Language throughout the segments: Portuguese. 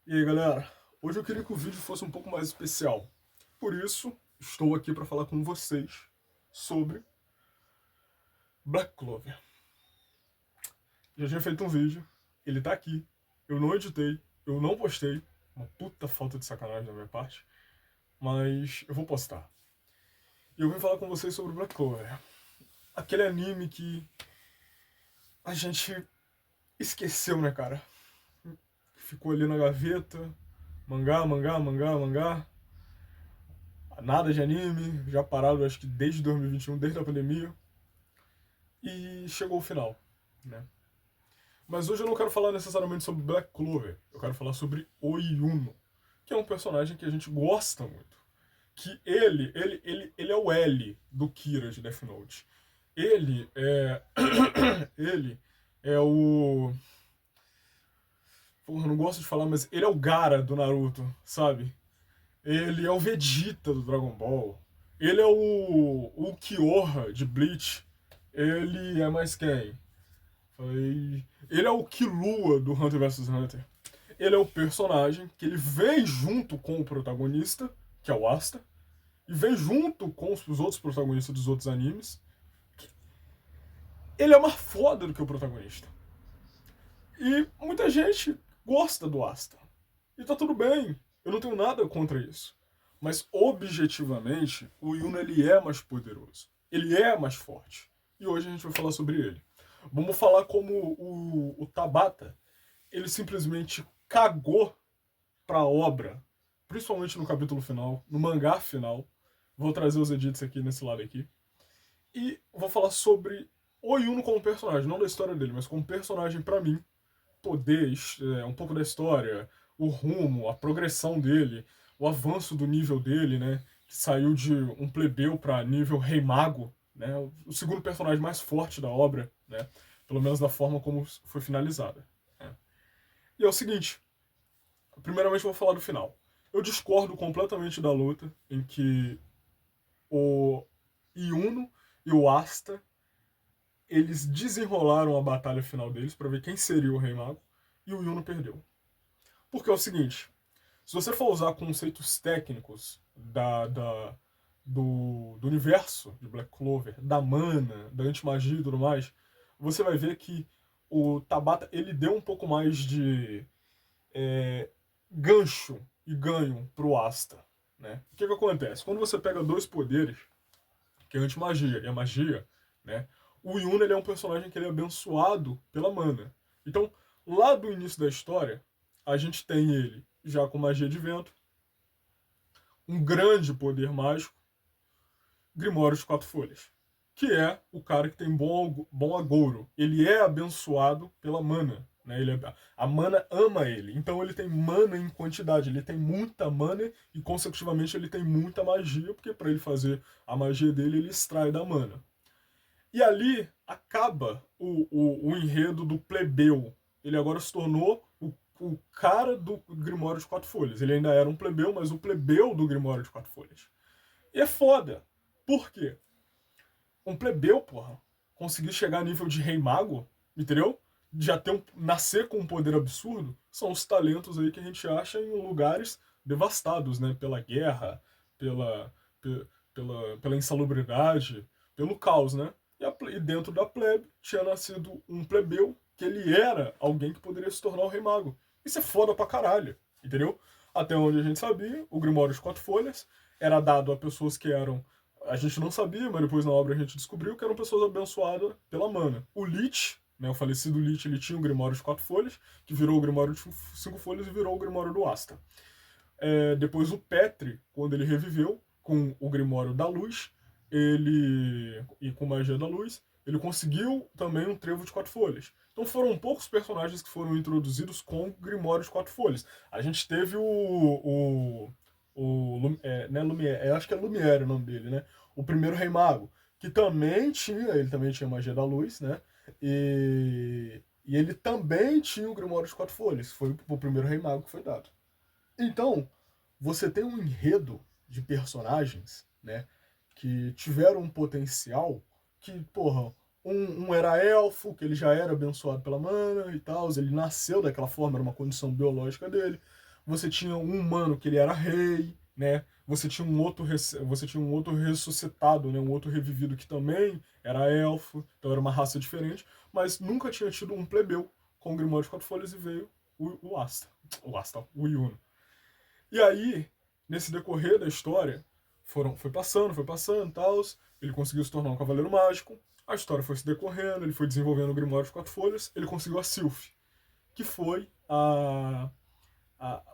E aí, galera? Hoje eu queria que o vídeo fosse um pouco mais especial. Por isso, estou aqui para falar com vocês sobre Black Clover. Já tinha feito um vídeo, ele tá aqui, eu não editei, eu não postei, uma puta falta de sacanagem da minha parte, mas eu vou postar. E eu vim falar com vocês sobre Black Clover. Aquele anime que a gente esqueceu, né, cara? Ficou ali na gaveta, mangá, mangá, mangá, mangá. Nada de anime, já parado acho que desde 2021, desde a pandemia. E chegou o final, né? Mas hoje eu não quero falar necessariamente sobre Black Clover, eu quero falar sobre Oyuno, que é um personagem que a gente gosta muito. Que ele é o L do Kira de Death Note. Ele é. Ele é o. Porra, eu não gosto de falar, mas ele é o Gaara do Naruto, sabe? Ele é o Vegeta do Dragon Ball. Ele é o Kyoha de Bleach. Ele é mais quem? Ele é o Killua do Hunter vs Hunter. Ele é o personagem que ele vem junto com o protagonista, que é o Asta, e vem junto com os outros protagonistas dos outros animes. Ele é mais foda do que o protagonista. E muita gente gosta do Asta. E tá tudo bem. Eu não tenho nada contra isso. Mas objetivamente, o Yuna ele é mais poderoso. Ele é mais forte. E hoje a gente vai falar sobre ele. Vamos falar como o Tabata, ele simplesmente cagou pra obra, principalmente no capítulo final, no mangá final. Vou trazer os edits aqui nesse lado aqui. E vou falar sobre o Yuno como personagem, não da história dele, mas como personagem pra mim. Poder, um pouco da história, o rumo, a progressão dele, o avanço do nível dele, né? Que saiu de um plebeu para nível rei mago, né? O segundo personagem mais forte da obra, né? Pelo menos da forma como foi finalizada. Né? E é o seguinte, primeiramente eu vou falar do final. Eu discordo completamente da luta em que o Yuno e o Asta eles desenrolaram a batalha final deles para ver quem seria o Rei Mago e o Yuno perdeu. Porque é o seguinte, se você for usar conceitos técnicos do universo de Black Clover, da mana, da antimagia e tudo mais, você vai ver que o Tabata ele deu um pouco mais de gancho e ganho pro Asta. Né? O que acontece? Quando você pega dois poderes, que é a antimagia e a magia, né? O Yuna ele é um personagem que ele é abençoado pela mana. Então, lá do início da história, a gente tem ele já com magia de vento, um grande poder mágico, Grimório de Quatro Folhas, que é o cara que tem bom agouro. Ele é abençoado pela mana. Né? A mana ama ele. Então ele tem mana em quantidade. Ele tem muita mana e, consecutivamente, ele tem muita magia, porque para ele fazer a magia dele, ele extrai da mana. E ali acaba o enredo do plebeu. Ele agora se tornou o cara do Grimório de Quatro Folhas. Ele ainda era um plebeu, mas o plebeu do Grimório de Quatro Folhas. E é foda. Por quê? Um plebeu, porra, conseguir chegar a nível de rei mago, entendeu? Já ter nascer com um poder absurdo, são os talentos aí que a gente acha em lugares devastados, né? Pela guerra, pela, pela insalubridade, pelo caos, né? E dentro da plebe tinha nascido um plebeu que ele era alguém que poderia se tornar o rei mago. Isso é foda pra caralho, entendeu? Até onde a gente sabia, o Grimório de Quatro Folhas era dado a pessoas que eram a gente não sabia, mas depois na obra a gente descobriu que eram pessoas abençoadas pela mana. O Lich, né, o falecido Lich, ele tinha o Grimório de 4 folhas, que virou o Grimório de 5 folhas e virou o Grimório do Asta. Depois o Petri, quando ele reviveu, com o Grimório da Luz, e com magia da luz, ele conseguiu também um trevo de 4 folhas. Então foram poucos personagens que foram introduzidos com Grimório de 4 folhas. A gente teve né, Lumière, acho que é Lumière o nome dele, né? O primeiro Rei Mago, que ele também tinha magia da luz, né? E ele também tinha o Grimório de 4 folhas, foi o primeiro Rei Mago que foi dado. Então, você tem um enredo de personagens, né? Que tiveram um potencial que, porra, um era elfo, que ele já era abençoado pela mana e tal, ele nasceu daquela forma, era uma condição biológica dele. você tinha um humano que ele era rei, né? Você tinha um outro, ressuscitado, né? Um outro revivido que também era elfo, então era uma raça diferente, mas nunca tinha tido um plebeu com o Grimório de Quatro Folhas e veio o Yuno. E aí, nesse decorrer da história, foi passando e tal, ele conseguiu se tornar um cavaleiro mágico, a história foi se decorrendo, ele foi desenvolvendo o Grimório de Quatro Folhas, ele conseguiu a Sylph, que foi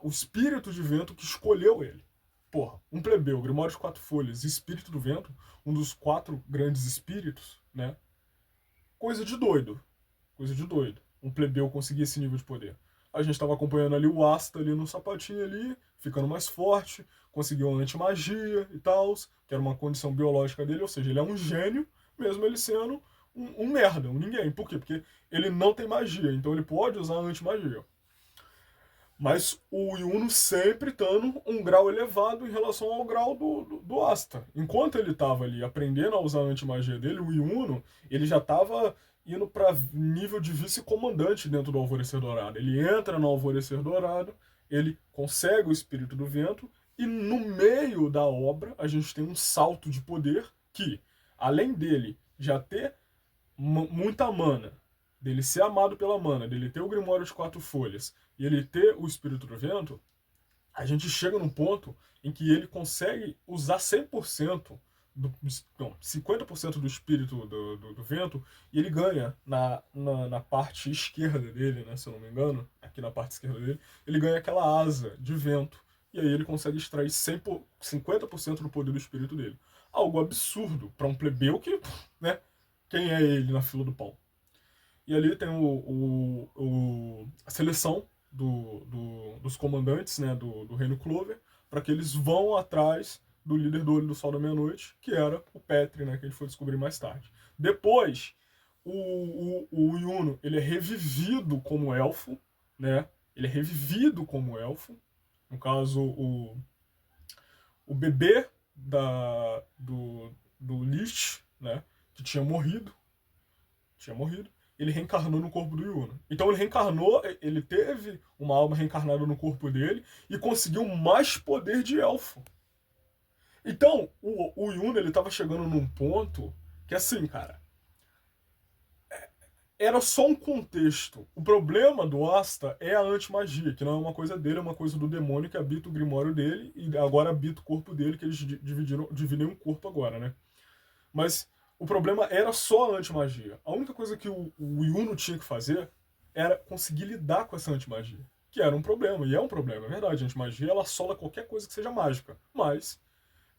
o espírito de vento que escolheu ele. Porra, um plebeu, Grimório de Quatro Folhas e espírito do vento, um dos 4 grandes espíritos, né? Coisa de doido. Coisa de doido. Um plebeu conseguir esse nível de poder. A gente estava acompanhando ali o Asta ali no sapatinho ali, ficando mais forte, conseguiu uma antimagia e tal, que era uma condição biológica dele, ou seja, ele é um gênio, mesmo ele sendo um merda, um ninguém. Por quê? Porque ele não tem magia, então ele pode usar a antimagia. Mas o Yuno sempre estando um grau elevado em relação ao grau do Asta. Enquanto ele estava ali aprendendo a usar a antimagia dele, o Yuno, ele já estava indo para nível de vice-comandante dentro do Alvorecer Dourado. Ele entra no Alvorecer Dourado, ele consegue o Espírito do Vento, e no meio da obra a gente tem um salto de poder que, além dele já ter muita mana, dele ser amado pela mana, dele ter o Grimório de 4 folhas e ele ter o Espírito do Vento, a gente chega num ponto em que ele consegue usar 100% não, 50% do Espírito do Vento, e ele ganha na parte esquerda dele, né, se eu não me engano, aqui na parte esquerda dele, ele ganha aquela asa de vento, e aí ele consegue extrair 50% do poder do Espírito dele. Algo absurdo para um plebeu que, né, quem é ele na fila do pão? E ali tem a seleção dos comandantes, né, do Reino Clover, para que eles vão atrás do líder do Olho do Sol da Meia-Noite, que era o Petri, né, que a gente foi descobrir mais tarde. Depois, o Yuno, ele é revivido como elfo, né? Ele é revivido como elfo. No caso, o bebê do Lich, né, que tinha morrido, ele reencarnou no corpo do Yuno. Então ele reencarnou, ele teve uma alma reencarnada no corpo dele e conseguiu mais poder de elfo. Então, o Yuno, ele tava chegando num ponto que, assim, cara, era só um contexto. O problema do Asta é a antimagia, que não é uma coisa dele, é uma coisa do demônio que habita o grimório dele e agora habita o corpo dele, que eles dividem um corpo agora, né? Mas o problema era só a antimagia. A única coisa que o Yuno tinha que fazer era conseguir lidar com essa antimagia. Que era um problema, e é um problema, é verdade. A antimagia, ela assola qualquer coisa que seja mágica. Mas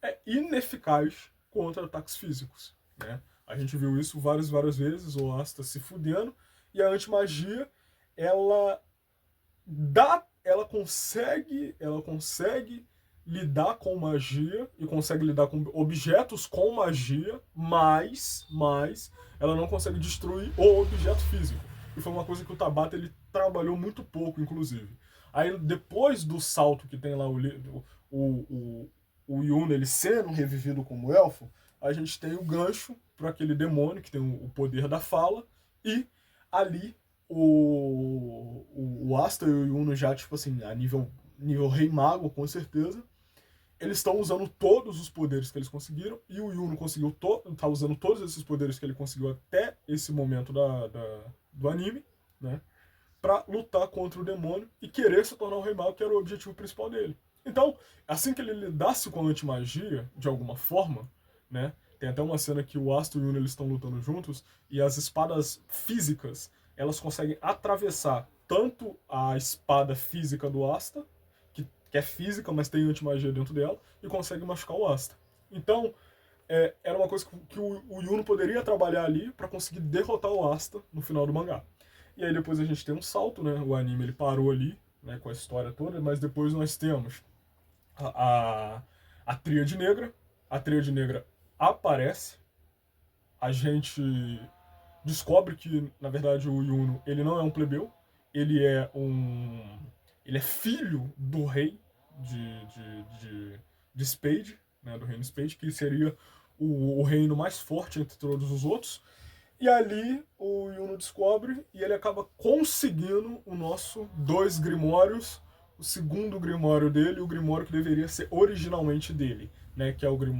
é ineficaz contra ataques físicos, né? A gente viu isso várias vezes, o Asta se fudendo, e a antimagia, ela consegue lidar com magia e consegue lidar com objetos com magia, mas ela não consegue destruir o objeto físico. E foi uma coisa que o Tabata ele trabalhou muito pouco, inclusive. Aí depois do salto que tem lá o Yuno ele sendo revivido como elfo, a gente tem o gancho para aquele demônio que tem o poder da fala, e ali o Asta e o Yuno já, tipo assim, a nível rei mago, com certeza, eles estão usando todos os poderes que eles conseguiram, e o Yuno tá usando todos esses poderes que ele conseguiu até esse momento do anime, né, pra lutar contra o demônio e querer se tornar o rei mago, que era o objetivo principal dele. Então, assim que ele lidasse com a antimagia, de alguma forma, né, tem até uma cena que o Asta e o Yuno eles estão lutando juntos, e as espadas físicas, elas conseguem atravessar tanto a espada física do Asta, que é física, mas tem antimagia dentro dela, e consegue machucar o Asta. Então, era uma coisa que o Yuno poderia trabalhar ali para conseguir derrotar o Asta no final do mangá. E aí depois a gente tem um salto, né? O anime ele parou ali, né, com a história toda, mas depois nós temos a Tríade Negra. A Tríade Negra aparece, a gente descobre que, na verdade, o Yuno ele não é um plebeu, ele é filho do rei de Spade, né, do reino Spade, que seria o reino mais forte entre todos os outros. E ali o Yuno descobre e ele acaba conseguindo o nosso 2 Grimórios o segundo Grimório dele, o Grimório que deveria ser originalmente dele, né? Que é o Grimório